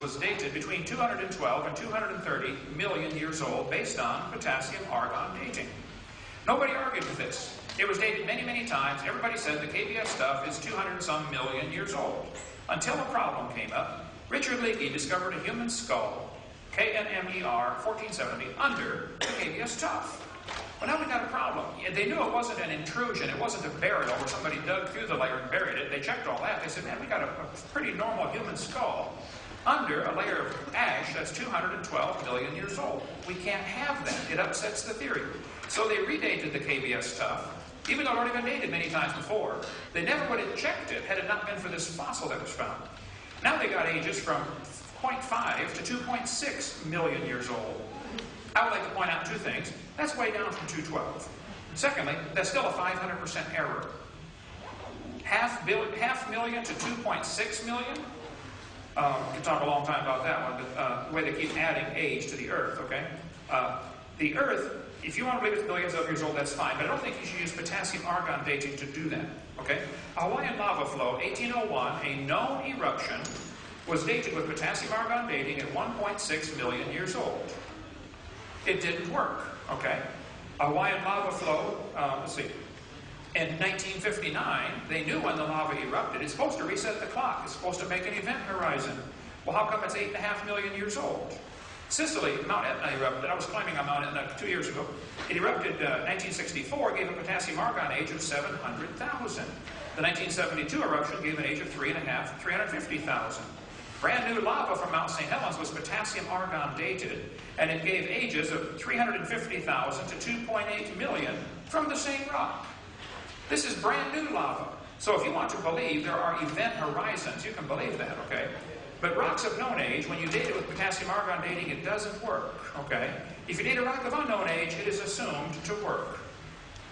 was dated between 212 and 230 million years old based on potassium-argon dating. Nobody argued with this. It was dated many, many times. Everybody said the KBS stuff is 200-some million years old. Until a problem came up. Richard Leakey discovered a human skull, KNMER 1470, under the KBS stuff. Well, now we got a problem. They knew it wasn't an intrusion. It wasn't a burial where somebody dug through the layer and buried it. They checked all that. They said, man, we got a pretty normal human skull under a layer of ash that's 212 million years old. We can't have that. It upsets the theory. So they redated the KBS stuff, even though it had already been dated many times before. They never would have checked it had it not been for this fossil that was found. Now they got ages from 0.5 to 2.6 million years old. I would like to point out two things. That's way down from 212. Secondly, that's still a 500% error. Half million to 2.6 million? We could talk a long time about that one, but the way they keep adding age to the Earth, okay? The Earth, if you want to believe it's billions of years old, that's fine, but I don't think you should use potassium-argon dating to do that, okay? A Hawaiian lava flow, 1801, a known eruption, was dated with potassium-argon dating at 1.6 million years old. It didn't work, okay? A Hawaiian lava flow, let's see, in 1959, they knew when the lava erupted. It's supposed to reset the clock. It's supposed to make an event horizon. Well, how come it's 8.5 million years old? Sicily, Mount Etna erupted. I was climbing on Mount Etna 2 years ago. It erupted 1964, gave a potassium-argon age of 700,000. The 1972 eruption gave an age of 350,000. Brand new lava from Mount St. Helens was potassium-argon dated, and it gave ages of 350,000 to 2.8 million from the same rock. This is brand new lava. So if you want to believe there are event horizons, you can believe that, okay? But rocks of known age, when you date it with potassium-argon dating, it doesn't work, okay? If you date a rock of unknown age, it is assumed to work.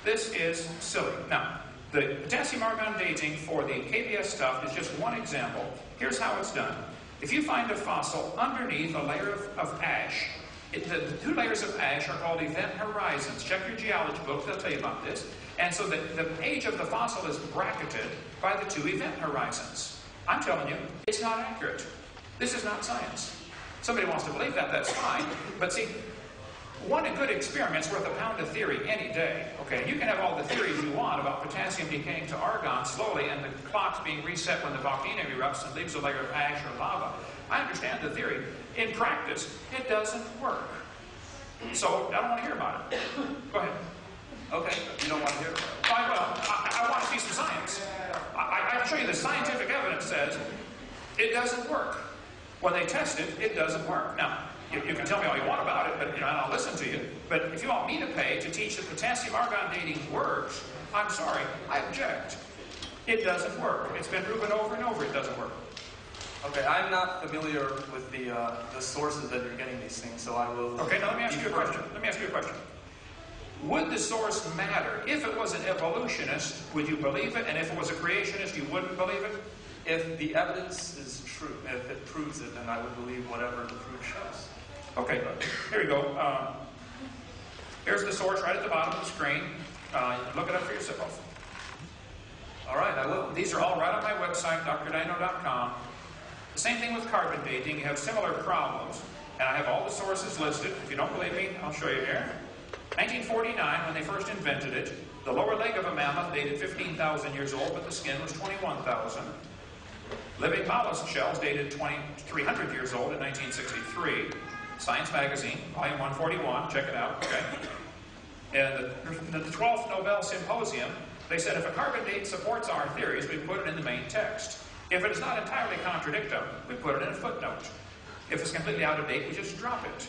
This is silly. Now, the potassium-argon dating for the KBS stuff is just one example. Here's how it's done. If you find a fossil underneath a layer of ash, the two layers of ash are called event horizons. Check your geology book, they'll tell you about this. And so the age of the fossil is bracketed by the two event horizons. I'm telling you, it's not accurate. This is not science. Somebody wants to believe that, that's fine. But see, one good experiment's worth a pound of theory any day. Okay, you can have all the theories you want about potassium decaying to argon slowly and the clocks being reset when the volcano erupts and leaves a layer of ash or lava. I understand the theory. In practice, it doesn't work. So I don't want to hear about it. Go ahead. Okay, you don't want to hear about it. I want to see some science. I'll show you the scientific evidence says it doesn't work. When they test it, it doesn't work. Now, you can tell me all you want about it, but and I'll listen to you. But if you want me to pay to teach that potassium-argon dating works, I'm sorry, I object. It doesn't work. It's been proven over and over it doesn't work. Okay, I'm not familiar with the sources that you're getting these things, so I will... Okay, now let me ask you a question. Would the source matter? If it was an evolutionist, would you believe it? And if it was a creationist, you wouldn't believe it? If the evidence is true, if it proves it, then I would believe whatever the proof shows. Okay, here you go. Here's the source right at the bottom of the screen. Look it up for yourself. All right, I will. These are all right on my website, drdino.com. The same thing with carbon dating. You have similar problems. And I have all the sources listed. If you don't believe me, I'll show you here. 1949, when they first invented it, the lower leg of a mammoth dated 15,000 years old, but the skin was 21,000. Living mollusk shells dated 2,300 years old in 1963. Science Magazine, volume 141, check it out, okay? And the 12th Nobel Symposium, they said if a carbon date supports our theories, we put it in the main text. If it does not entirely contradict them, we put it in a footnote. If it's completely out of date, we just drop it.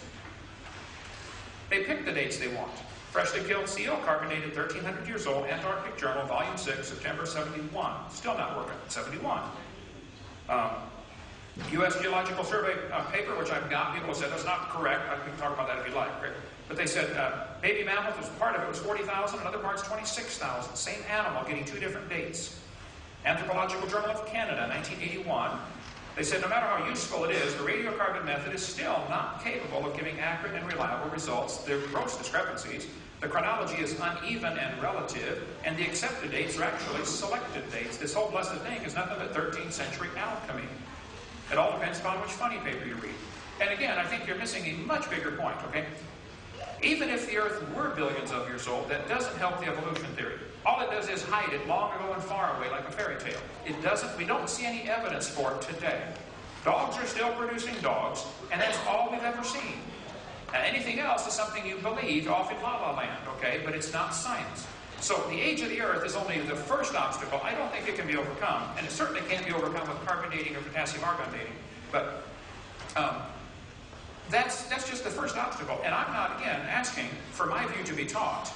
They pick the dates they want. Freshly killed seal, carbon dated 1,300 years old, Antarctic Journal, volume 6, September 71. Still not working, 71. U.S. Geological Survey paper, which I've got, people have said that's not correct. We can talk about that if you like. Right? But they said baby mammoth, was part of it was 40,000, another part's 26,000. Same animal, getting two different dates. Anthropological Journal of Canada, 1981. They said no matter how useful it is, the radiocarbon method is still not capable of giving accurate and reliable results. There are gross discrepancies. The chronology is uneven and relative, and the accepted dates are actually selected dates. This whole blessed thing is nothing but 13th century alchemy. It all depends upon which funny paper you read. And again, I think you're missing a much bigger point, okay? Even if the Earth were billions of years old, that doesn't help the evolution theory. All it does is hide it long ago and far away like a fairy tale. It doesn't, we don't see any evidence for it today. Dogs are still producing dogs, and that's all we've ever seen. And anything else is something you believe off in La La Land, okay? But it's not science. So the age of the Earth is only the first obstacle. I don't think it can be overcome, and it certainly can't be overcome with carbon dating or potassium-argon dating. But that's just the first obstacle. And I'm not, again, asking for my view to be taught.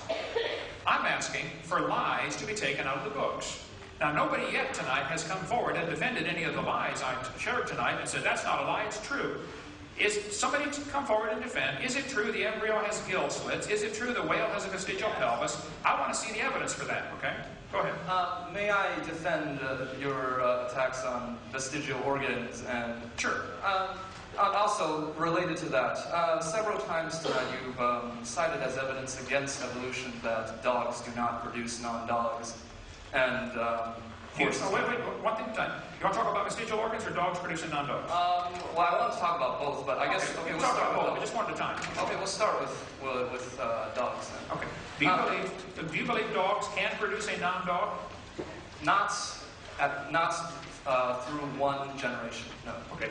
I'm asking for lies to be taken out of the books. Now, nobody yet tonight has come forward and defended any of the lies I shared tonight and said, that's not a lie, it's true. Is somebody come forward and defend, is it true the embryo has gill slits? Is it true the whale has a vestigial pelvis? I want to see the evidence for that, okay? Go ahead. May I defend your attacks on vestigial organs and... Sure. Also, related to that, several times tonight you've cited as evidence against evolution that dogs do not produce non-dogs. And, wait, one thing at a time. You want to talk about vestigial organs or dogs producing non-dogs? Well, I want to talk about both, but I guess... Okay, we'll start about both, but just one at a time. Okay, we'll start with dogs then. Okay. Do you believe dogs can produce a non-dog? Not through one generation, no. Okay.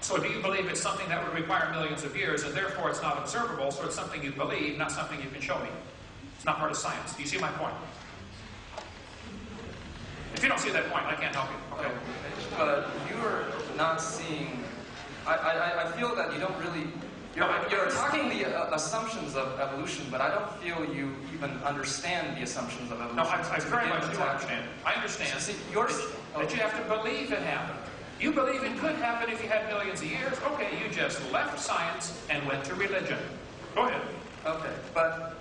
So do you believe it's something that would require millions of years, and therefore it's not observable, so it's something you believe, not something you can show me? It's not part of science. Do you see my point? If you don't see that point, I can't help you. Okay. But you're not seeing... I feel that you don't really... You're talking the assumptions of evolution, but I don't feel you even understand the assumptions of evolution. No, I very much do understand. I understand See, that you have to believe it happened. You believe it could happen if you had millions of years. Okay, you just left science and went to religion. Go ahead. Okay, but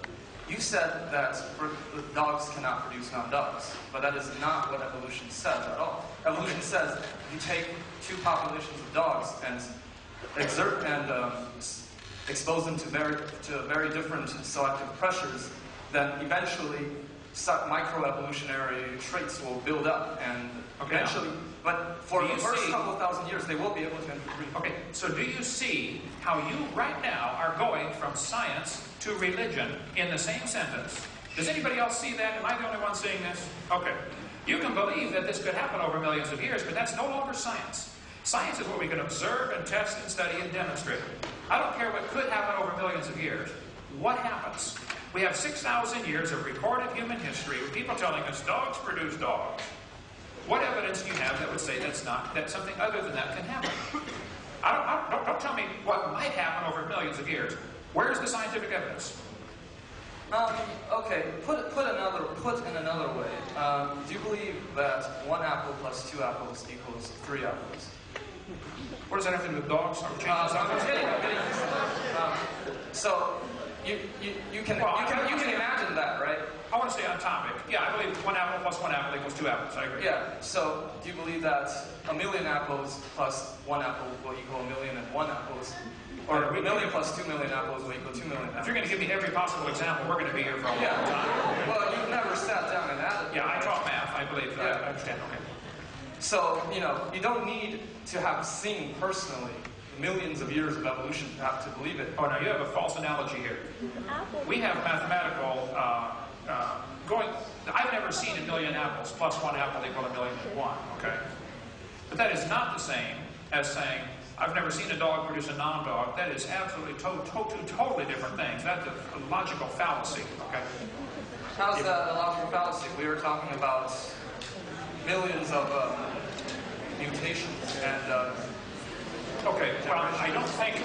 you said that dogs cannot produce non-dogs, but that is not what evolution says at all. Evolution says you take two populations of dogs and expose them to very different selective pressures, then eventually microevolutionary traits will build up, and eventually, but for the first couple of thousand years, they will be able to interbreed. Okay, so do you see how you right now are going from science to religion in the same sentence? Does anybody else see that? Am I the only one seeing this? Okay. You can believe that this could happen over millions of years, but that's no longer science. Science is what we can observe and test and study and demonstrate. I don't care what could happen over millions of years. What happens? We have 6,000 years of recorded human history with people telling us dogs produce dogs. What evidence do you have that would say that something other than that can happen? Don't tell me what might happen over millions of years. Where's the scientific evidence? Okay, put in another way. Do you believe that 1 apple plus 2 apples equals 3 apples? What does that have to do with dogs? I'm getting so you can imagine that, right? I want to stay on topic. Yeah, I believe 1 apple plus 1 apple equals 2 apples. I agree. Yeah. So do you believe that 1 million apples plus 1 apple will equal 1,000,001 apples? Or 1 million plus 2 million apples will equal 2 million apples? If you're going to give me every possible example, we're going to be here for a long time. Well, you've never sat down and added. Yeah, I taught math. I believe that. I understand. Okay. So, you don't need to have seen personally millions of years of evolution to have to believe it. Oh, now you have a false analogy here. We have mathematical going... I've never seen 1 million apples plus 1 apple equal 1,000,001, okay? But that is not the same as saying, I've never seen a dog produce a non-dog. That is absolutely two totally different things. That's a logical fallacy, okay? How's that a logical fallacy? We were talking about millions of mutations and... Okay, well, I don't think